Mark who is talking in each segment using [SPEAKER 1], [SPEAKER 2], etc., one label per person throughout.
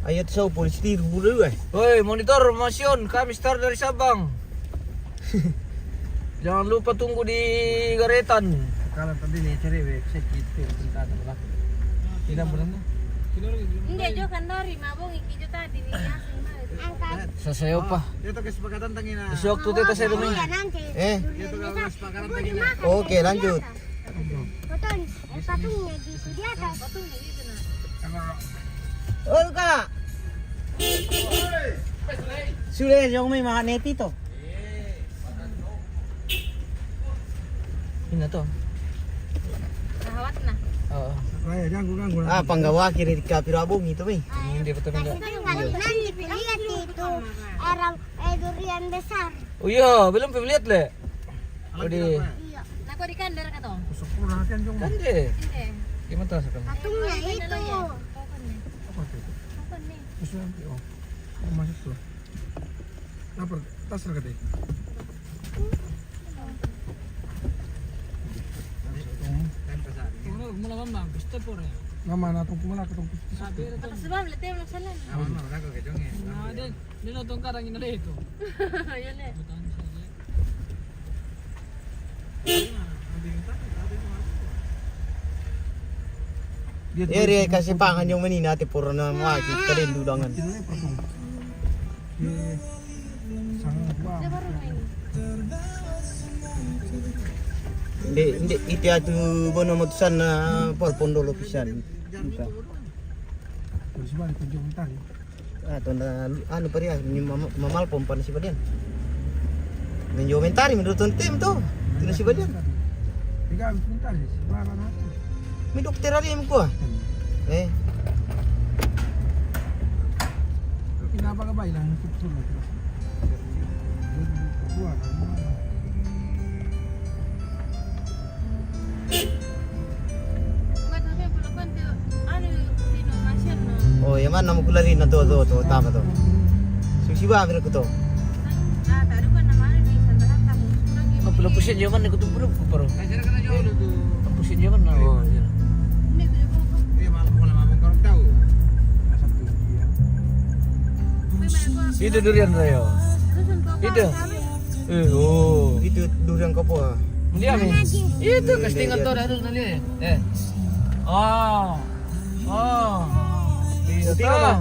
[SPEAKER 1] Ayat sa polis tiru dulu
[SPEAKER 2] Woi, monitor Masion, kami start dari Sabang. Jangan lupa tunggu di Garetan.
[SPEAKER 1] Kalau tadi nih cari sakit tentang apa? Tidak benar.
[SPEAKER 3] Hindi, Jo Kandori, mabong ikidyo tadi ni Angkat.
[SPEAKER 2] Sasayaw pa.
[SPEAKER 1] Itu kesepakatan tangina.
[SPEAKER 2] Besok tuh kita saya demi.
[SPEAKER 1] Itu kalau kesepakatan tangina.
[SPEAKER 4] Oke, lanjut.
[SPEAKER 3] Potong, patungnya di atas. Patungnya gitu nah.
[SPEAKER 4] Oh, Kak. Sudah yang may mga neti to.
[SPEAKER 2] Ini tuh.
[SPEAKER 3] Rahawat na.
[SPEAKER 2] Oo.
[SPEAKER 1] Raya jangan ganggu.
[SPEAKER 4] Ah, panggawa kiri di kapiro abong itu, may.
[SPEAKER 2] Hindi pa tayo
[SPEAKER 3] Kasi nanti lihat itu durian besar.
[SPEAKER 2] Oh iya, belum lihat le. Odi.
[SPEAKER 3] Iya. Nako di kandar ka to.
[SPEAKER 1] Sepuluh hatian jong.
[SPEAKER 2] Kan deh.
[SPEAKER 3] Hindi.
[SPEAKER 2] Gimana tuh sekarang?
[SPEAKER 3] Patungnya itu.
[SPEAKER 1] Apa tuh?
[SPEAKER 3] Kapan nih?
[SPEAKER 1] Terus nanti oh. Masuk tuh. Apa? Tas lagi deh. Mama na itong pumala ka itong
[SPEAKER 3] Tapos sebab letih belum salah. Yun eh.
[SPEAKER 4] Eri kasi pangan yung manina ati puro na makikit ka rin dudangan.
[SPEAKER 3] Dia baru main.
[SPEAKER 4] Hindi iti atu bono motusan na porpondolo pisan. Buka.
[SPEAKER 1] Terus balik ke jong tadi.
[SPEAKER 4] Ato na ano pa riyan, mamalpom pa na si Badian. Nandiyo mentari menurut tim to. Tino si Badian.
[SPEAKER 1] Tiga bentar sih. Mana na?
[SPEAKER 4] May dokter ari mo ko. Eh,
[SPEAKER 1] Pinapakabay lang tutulog. Buat
[SPEAKER 3] Bukan tapi belum kan tuh anu sino masyan no.
[SPEAKER 4] oh yaman na rin na to tama to. Susiba amir ko to.
[SPEAKER 3] Ah, tadi kan namanya di sana tamu.
[SPEAKER 2] Oh, belum pusing zaman nih kutu belum kuparo. Pusing zaman na. Oh, iya.
[SPEAKER 3] Ini tuh buku.
[SPEAKER 1] Iya malam mulai mabong korok tahu. Satu dia.
[SPEAKER 2] Itu durian saya.
[SPEAKER 3] Terus untuk
[SPEAKER 2] Itu. Oh.
[SPEAKER 4] Itu durian kopo.
[SPEAKER 2] Dia nih. Itu castingan tuh harus nali. Oh. Oh. Iya tuh.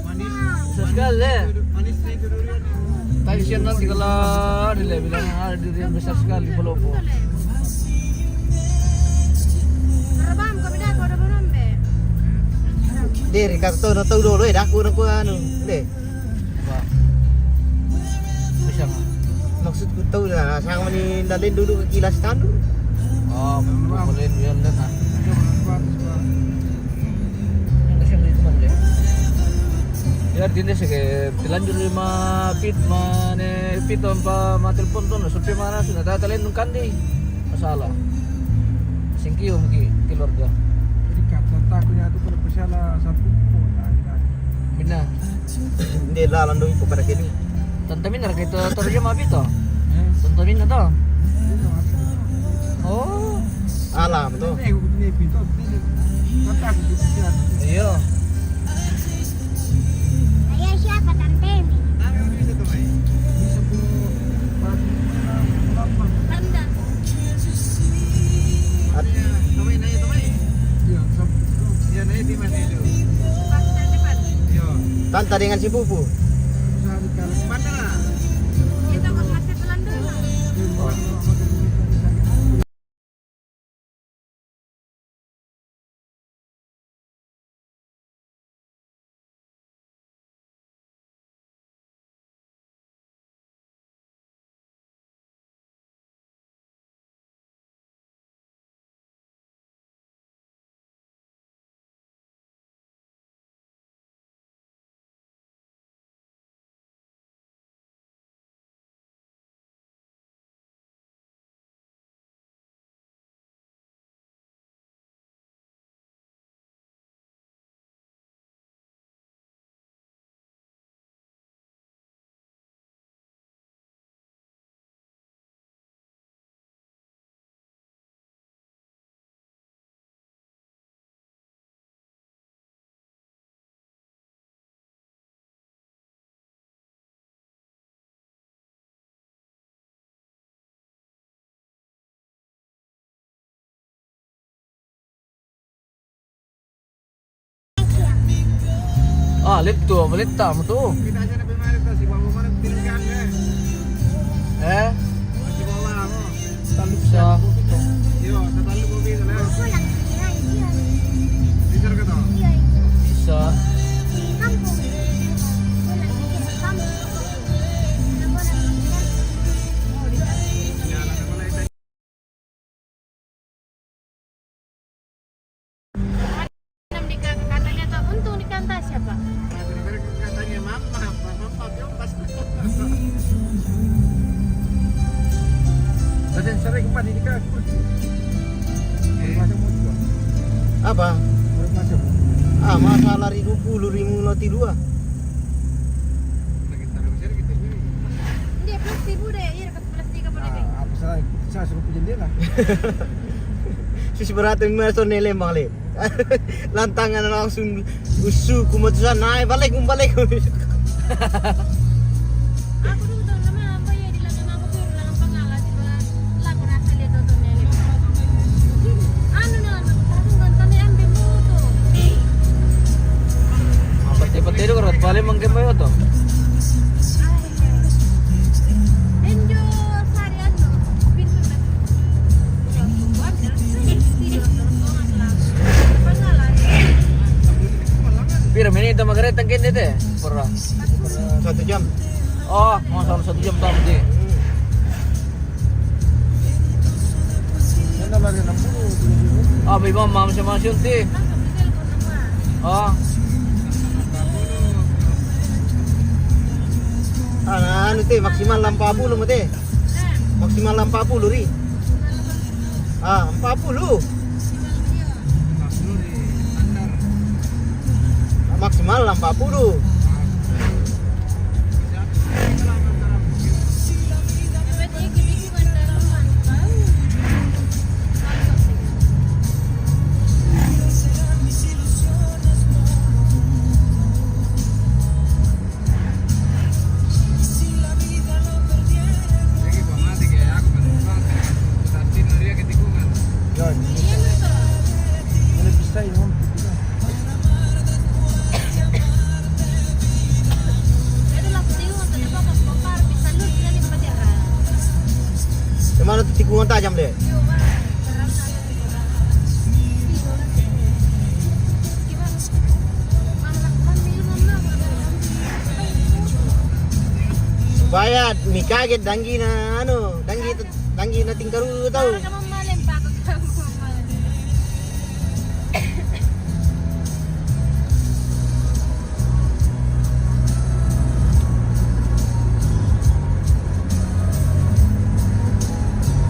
[SPEAKER 1] Manis.
[SPEAKER 2] Sekali.
[SPEAKER 1] Manis nih itu durian.
[SPEAKER 2] Tadi siang nanti kalau dia bilang ada durian besar sekali Palopo.
[SPEAKER 3] Rabam kami dah kau dah belum be.
[SPEAKER 4] Diri karto na to dolo dako na ko ano. De.
[SPEAKER 2] Wah. Bisa nggak?
[SPEAKER 4] Maksud ko to na sang mani dalin dulu ke kilas tanu.
[SPEAKER 2] Oh, boleh biar lihat ah.
[SPEAKER 1] Coba
[SPEAKER 2] Kasi ang ito man deh. Ya artinya sih kayak dilanjut lima pit mana pit pa matelpon tuh, sudah mana sudah tatalin nung kandi masalah. Singkiyo mungkin keluarga.
[SPEAKER 1] Jadi kata takutnya itu pada pesala satu kota.
[SPEAKER 2] Mina,
[SPEAKER 4] Hindi lalan do ipo para kini.
[SPEAKER 2] tantamin na kita terus mapi to. Tantamin na to. Oh,
[SPEAKER 4] Alam to.
[SPEAKER 1] Ini pintu ini. Kata aku gitu sih.
[SPEAKER 2] iya.
[SPEAKER 3] Ayah siapa tante?
[SPEAKER 1] Bisa tuh, Mai. Bisa puluh.
[SPEAKER 3] Tanda.
[SPEAKER 4] At
[SPEAKER 1] Tamay na ito, Mai. Iya, iya na di mana itu.
[SPEAKER 3] Pas depan.
[SPEAKER 1] Iya.
[SPEAKER 4] tanta dengan si Pupu.
[SPEAKER 1] Sabi ka, mana na?
[SPEAKER 3] Kita kos masih Belanda.
[SPEAKER 1] Iya.
[SPEAKER 2] Lito, malita mo to.
[SPEAKER 1] Kita aja na pimari to, si Bawa mana tinangkan
[SPEAKER 2] Eh,
[SPEAKER 1] Si Bawa ako.
[SPEAKER 2] talip sa...
[SPEAKER 1] Yo, tatalo mo bito na. Teacher ka to.
[SPEAKER 2] Isa.
[SPEAKER 1] Nyala na pala ito.
[SPEAKER 3] Enam di katanya tuh untung di kanta siapa?
[SPEAKER 1] Bener-bener katanya mama yung pas. Datin saray kung panini ka. Masuk mo dua.
[SPEAKER 4] Apa?
[SPEAKER 1] Masuk.
[SPEAKER 4] Masalah 20.000 loti dua.
[SPEAKER 1] Lagi taruh sini gitu.
[SPEAKER 3] Dia plus ribu deh, iya dapat plus 3 per ini.
[SPEAKER 1] Apa salah? Saya suruh punya dia lah.
[SPEAKER 4] Sus beratin masuk nele male. Lantangan langsung usu kumatusan naik balik.
[SPEAKER 3] Aku dulu tahu nama apa ya di ladang aku tuh ladang Pangala di lagu rasa lihat tontonnya ini. Anu nih anak aku nontonnya ambil moto.
[SPEAKER 2] Pati-pati itu karat paling mangkemay to.
[SPEAKER 3] Enjo sari anu pintu na. Buat ya, video tontonan lang. Pangala.
[SPEAKER 2] Pira menit magaret ang kindi te. Pura.
[SPEAKER 4] 1 jam.
[SPEAKER 2] Oh, mga salah 1 jam tama di.
[SPEAKER 1] Yan na lang ng puro.
[SPEAKER 2] May mama siya masyon ti.
[SPEAKER 3] Langsung di telepon nama.
[SPEAKER 2] Oh,
[SPEAKER 4] Anu teh maksimal 40 mo teh. Maksimal 40 ri. 40. Maksimal 40.
[SPEAKER 1] Lagi pamati kayak aku kan. Tatin na rin ketikungan. Yan. Ano bisa yun?
[SPEAKER 4] Mana tuh tikungan tajam deh. Supaya mi kaget danggi na danggi na tingkaru tahu.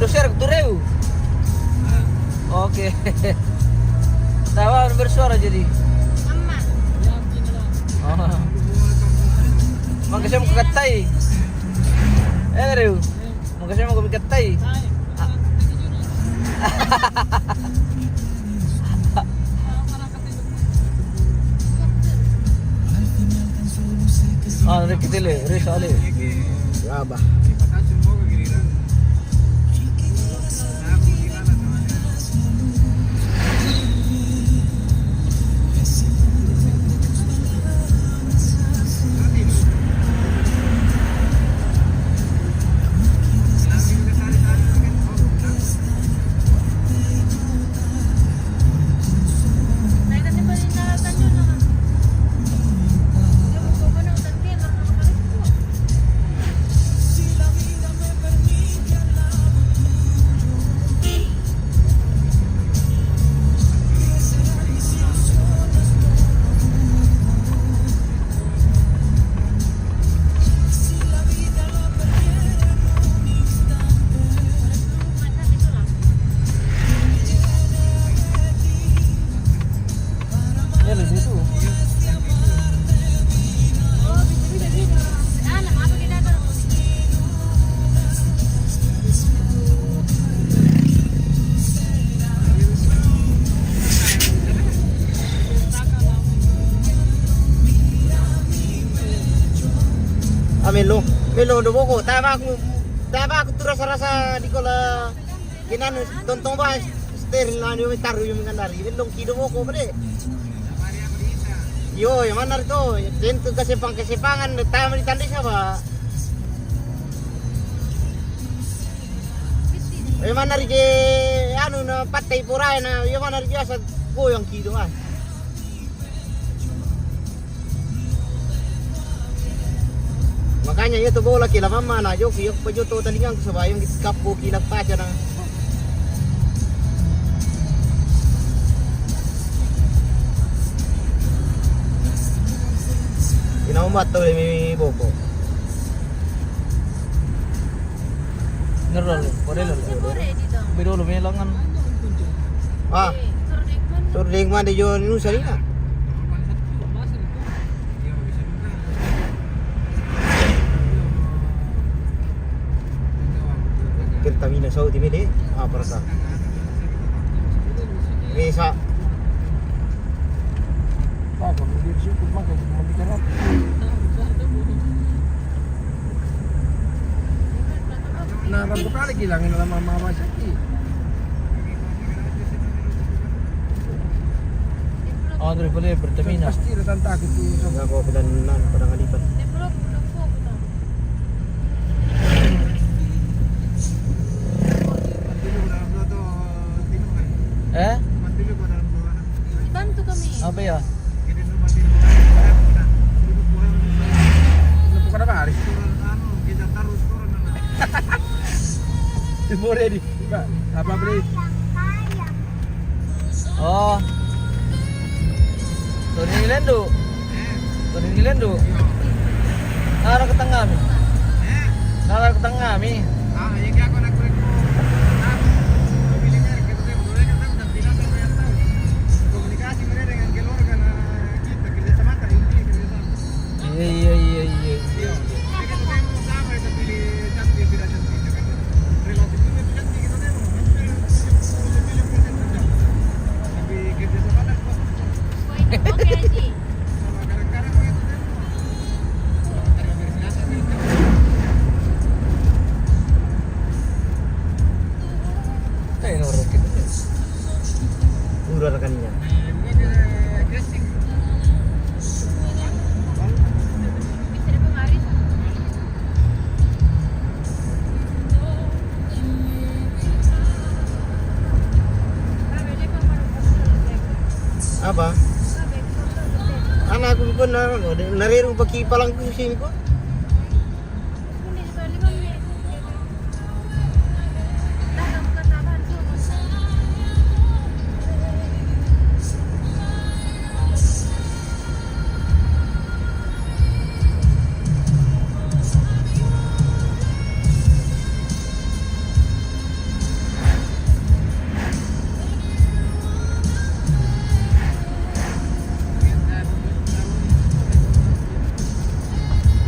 [SPEAKER 2] Doser tureu. Oke. Tawa bersuara jadi. Oh. Magkasya mo kakatay. Reu. Magkasya mo kakatay. Rekitile, resale.
[SPEAKER 4] Abah.
[SPEAKER 1] Ipatasin mo kagiliran. Aku gimana namanya?
[SPEAKER 4] Melo do boko tama aku tuh rasa di kola kinan tontong ba steril na yung taru yung ngandari melong kido boko bre Yo, yang mana itu? Tentu kesepangan tayo di tandis apa? Yang mana ri ke anu na patay puray na yang mana ri biasa goyang kido ah. Makanya itu bola kila mama na yo pajuto talingan ko sa bayong kapo kila pacha na. Inaumat to may boko.
[SPEAKER 2] Ngerol, boleh lo.
[SPEAKER 3] Sore dito.
[SPEAKER 2] Pero lo melangan.
[SPEAKER 4] Ah,
[SPEAKER 3] Sore
[SPEAKER 4] surding
[SPEAKER 3] man.
[SPEAKER 4] man di yo nu sarina. Pertamina Saudi mede, apa rasa? Bisa.
[SPEAKER 2] Apa dia cukup makan cuma 300.
[SPEAKER 1] Nah, baru kali hilangin lama mama sakit.
[SPEAKER 2] Oh, daripada Pertamina.
[SPEAKER 1] Pasti datang takut tuh.
[SPEAKER 4] Enggak kok pedanan pada ngalipat.
[SPEAKER 3] Develop udah po to.
[SPEAKER 2] Eh?
[SPEAKER 3] Dibantu kami.
[SPEAKER 2] Apa ya?
[SPEAKER 1] Bukan apa Aris? Kita taruh turun boleh di. Apa beli?
[SPEAKER 2] Oh. Tony Lendo. Tony Lendo. Nara ke tengah mi. Nara ke tengah mi.
[SPEAKER 1] Ah, yang aku nak beri komunikasi mereka dengan keluarga kita kerjasama kan inti kerjasama.
[SPEAKER 2] Iya.
[SPEAKER 1] Iya. Mereka tuh memang sama itu pilih cantik tidak cantik kan. Relatif itu cantik kita memang. Tapi kerjasama kan
[SPEAKER 3] Oke, Ji.
[SPEAKER 1] kadang-kadang begitu memang. Karena bersiasa itu.
[SPEAKER 2] Nora kita.
[SPEAKER 4] Udah rekannya.
[SPEAKER 1] Agresif.
[SPEAKER 3] Bisa di pemaris.
[SPEAKER 4] Apa? Anak aku pun narirong pakipalang kusim ko.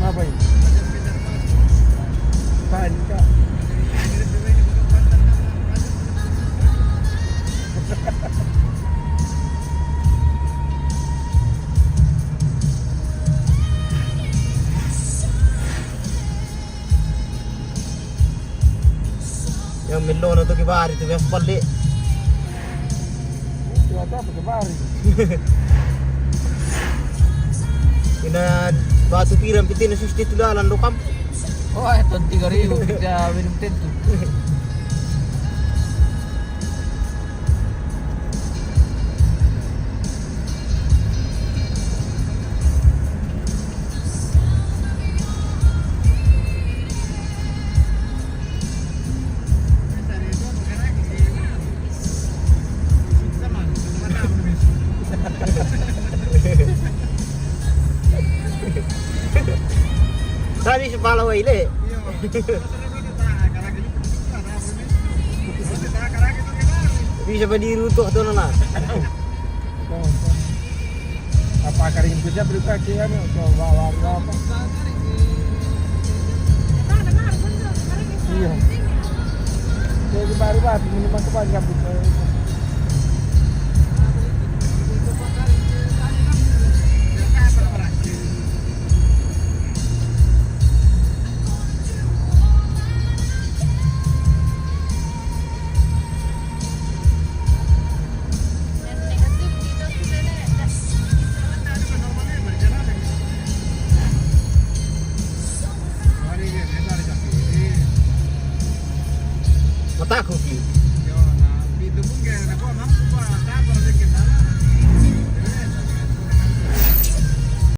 [SPEAKER 2] Apa ini?
[SPEAKER 1] Panca.
[SPEAKER 4] Yang melono to kibari to yang palle.
[SPEAKER 1] Cuaca apa kemarin?
[SPEAKER 4] Ina batu piram pitin susti tulalan do kampo.
[SPEAKER 2] Oh, itu 3.000 kita minum tentu.
[SPEAKER 4] Tadi sepala waile. Bisa berdiri tuh tuh nana.
[SPEAKER 1] Apa karim kerja berita kian coba warga apa? Iya. Jadi baru banget minuman kebanyakan gitu.
[SPEAKER 4] Mataku ki.
[SPEAKER 1] Yo, nah, itu pun kayak aku mampu pak, sabar sedikit lah.